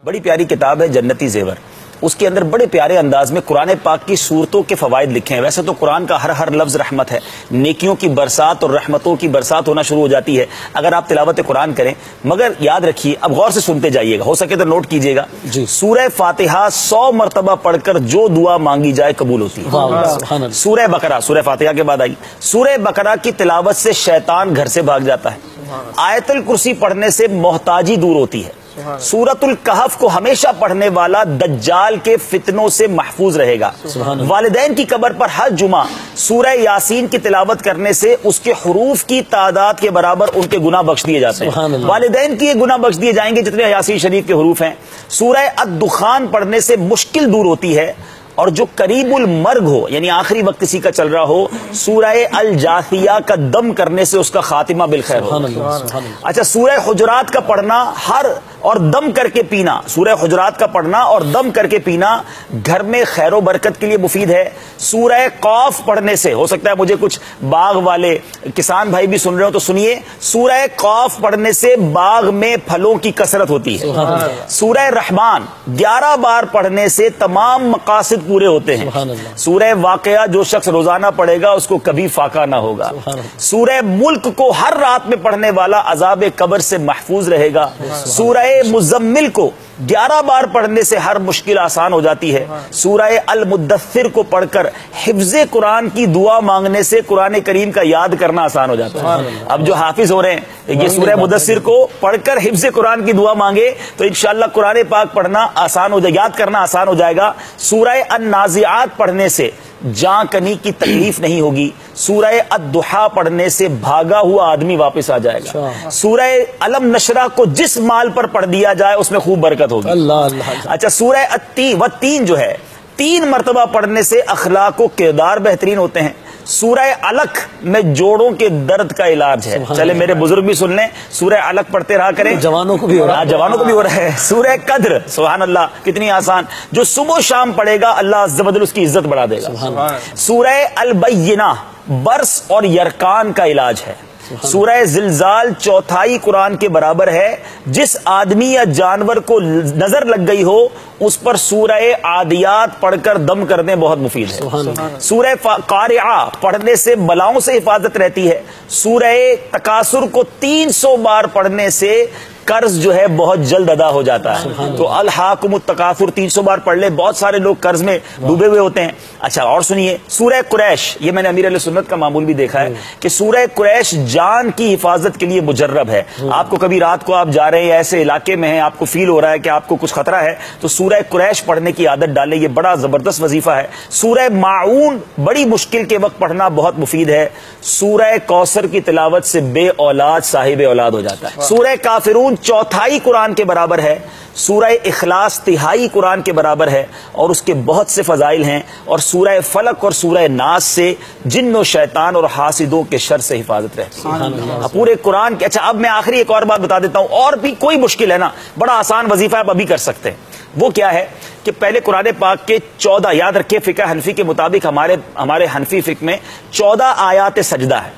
بڑی پیاری کتاب ہے جنتی زیور. اس کے اندر بڑے پیارے انداز میں قرآن پاک کی صورتوں کے فوائد لکھے ہیں. ویسے تو قرآن کا ہر لفظ رحمت ہے, نیکیوں کی برسات اور رحمتوں کی برسات ہونا شروع ہو جاتی ہے اگر آپ تلاوت قرآن کریں. مگر یاد رکھیے, اب غور سے سنتے جائیے گا, ہو سکے تو نوٹ کیجیے گا. سورہ فاتحہ 100 مرتبہ پڑھ کر جو دعا مانگی جائے قبول ہوتی ہے. سورہ بقرہ سورہ فاتحہ کے بعد آئی. سورہ بقرہ کی تلاوت سے شیطان گھر سے بھاگ جاتا ہے. آیت الکرسی پڑھنے سے محتاجی دور ہوتی ہے. سورۃ الکہف کو ہمیشہ پڑھنے والا دجال کے فتنوں سے محفوظ رہے گا. والدین کی قبر پر ہر جمعہ سورہ یاسین کی تلاوت کرنے سے اس کے حروف کی تعداد کے برابر ان کے گناہ بخش دیے جاتے ہیں. والدین کی یہ گناہ بخش دیے جائیں گے جتنے یاسین شریف کے حروف ہیں. سورہ الدخان پڑھنے سے مشکل دور ہوتی ہے. اور جو قریب المرگ ہو, یعنی آخری وقت کسی کا چل رہا ہو, سورہ الجاثیہ کا دم کرنے سے اس کا خاتمہ بالخیر ہو. اچھا, سورہ حجرات کا پڑھنا اور دم کر کے پینا, سورہ حجرات کا پڑھنا اور دم کر کے پینا گھر میں خیر و برکت کے لیے مفید ہے. سورہ قاف پڑھنے سے, ہو سکتا ہے مجھے کچھ باغ والے کسان بھائی بھی سن رہے ہو تو سنیے, سورہ قاف پڑھنے سے باغ میں پھلوں کی کثرت ہوتی ہے. سورہ رحمان 11 بار پڑھنے سے تمام مقاصد پورے ہوتے ہیں. سورہ واقعہ جو شخص روزانہ پڑھے گا اس کو کبھی فاقہ نہ ہوگا. سورہ ملک کو ہر رات میں پڑھنے والا عذاب قبر سے محفوظ رہے گا. سورہ مزمل کو 11 بار پڑھنے سے ہر مشکل آسان ہو جاتی ہے. سورہ المدثر کو پڑھ کر حفظ قرآن کی دعا مانگنے سے قرآن کریم کا یاد کرنا آسان ہو جاتا ہے. اب جو حافظ ہو رہے ہیں یہ سورہ مدثر کو پڑھ کر حفظ قرآن کی دعا مانگے تو انشاءاللہ قرآن پاک پڑھنا آسان ہو جائے, یاد کرنا آسان ہو جائے گا. سورہ النازعات پڑھنے سے جاں کنی کی تکلیف نہیں ہوگی. سورہ الضحیٰ پڑھنے سے بھاگا ہوا آدمی واپس آ جائے گا. سورہ علم نشرہ کو جس مال پر پڑھ دیا جائے اس میں خوب برکت ہوگی. اچھا, سورہ التین جو ہے 3 مرتبہ پڑھنے سے اخلاق و کردار بہترین ہوتے ہیں. سورہ علق میں جوڑوں کے درد کا علاج ہے. چلے میرے بزرگ بھی سن لیں, سورہ علق پڑھتے رہا کریں, جوانوں کو بھی ہو رہا ہے. سورہ قدر, سبحان اللہ, کتنی آسان, جو صبح شام پڑھے گا اللہ عز و جل اس کی عزت بڑھا دے گا. سورہ البینہ برس اور یرکان کا علاج ہے. سورہ زلزال 1/4 قرآن کے برابر ہے. جس آدمی یا جانور کو نظر لگ گئی ہو اس پر سورہ عادیات پڑھ کر دم کرنے بہت مفید ہے. سورہ قارعہ پڑھنے سے بلاؤں سے حفاظت رہتی ہے. سورہ تکاثر کو 300 بار پڑھنے سے قرض جو ہے بہت جلد ادا ہو جاتا ہے. تو الحاکم التکاثر 300 بار پڑھ لے, بہت سارے لوگ قرض میں ڈوبے ہوئے ہوتے ہیں. اچھا, اور سنیے سورہ قریش, یہ میں نے امیر علیہ سنت کا معمول بھی دیکھا ہے کہ سورہ قریش جان کی حفاظت کے لیے مجرب ہے. آپ کو کبھی رات کو آپ جا رہے ہیں ایسے علاقے میں ہیں, آپ کو فیل ہو رہا ہے کہ آپ کو کچھ خطرہ ہے, تو سورہ قریش پڑھنے کی عادت ڈالیں, یہ بڑا زبردست وظیفہ ہے. سورہ ماعون بڑی مشکل کے وقت پڑھنا بہت مفید ہے. سورہ کوثر کی تلاوت سے بے اولاد صاحب اولاد ہو جاتا ہے. سورہ کافرون 1/4 قرآن کے برابر ہے. سورہ اخلاص 1/3 قرآن کے برابر ہے اور اس کے بہت سے فضائل ہیں. اور سورہ فلق اور سورہ ناس سے جن و شیطان اور حاسدوں کے شر سے حفاظت رہتی ہے پورے قرآن کے. اچھا, اب میں آخری ایک اور بات بتا دیتا ہوں, اور بھی کوئی مشکل ہے نا, بڑا آسان وظیفہ آپ ابھی کر سکتے ہیں. وہ کیا ہے کہ پہلے قرآن پاک کے 14, یاد رکھیں فقہ حنفی کے مطابق ہمارے حنفی فقہ میں 14 آیات سجدہ ہے.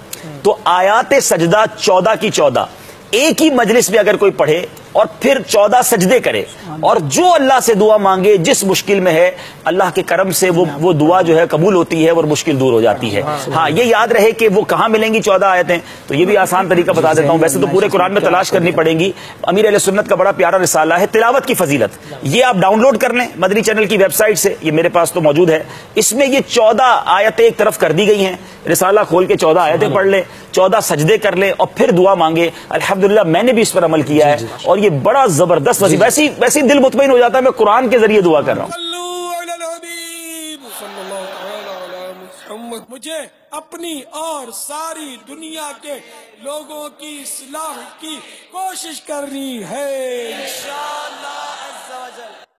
تو آیات سجدہ 14 کی 14 ایک ہی مجلس میں اگر کوئی پڑھے اور پھر 14 سجدے کرے اور جو اللہ سے دعا مانگے جس مشکل میں ہے, اللہ کے کرم سے وہ دعا جو ہے قبول ہوتی ہے اور مشکل دور ہو جاتی ہے. ہاں, یہ یاد رہے کہ وہ کہاں ملیں گی 14 آیتیں, تو یہ بھی آسان طریقہ بتا دیتا ہوں. ویسے تو پورے قرآن میں تلاش کرنی پڑیں گی. امیر علیہ سنت کا بڑا پیارا رسالہ ہے تلاوت کی فضیلت, یہ آپ ڈاؤن لوڈ کر لیں مدنی چینل کی ویب سائٹ سے, یہ میرے پاس تو موجود ہے. اس میں یہ 14 آیتیں ایک طرف کر دی گئی ہیں. رسالہ کھول کے 14 آیتیں پڑھ لیں, 14 سجدے کر لیں اور پھر دعا مانگے. الحمدللہ میں نے بھی اس پر عمل کیا ہے اور یہ بڑا زبردست وظیفہ, ویسی دل مطمئن ہو جاتا ہے میں قرآن کے ذریعے دعا کر رہا ہوں. مجھے اپنی اور ساری دنیا کے لوگوں کی اصلاح کی کوشش کرنی ہے انشاءاللہ عز و جل.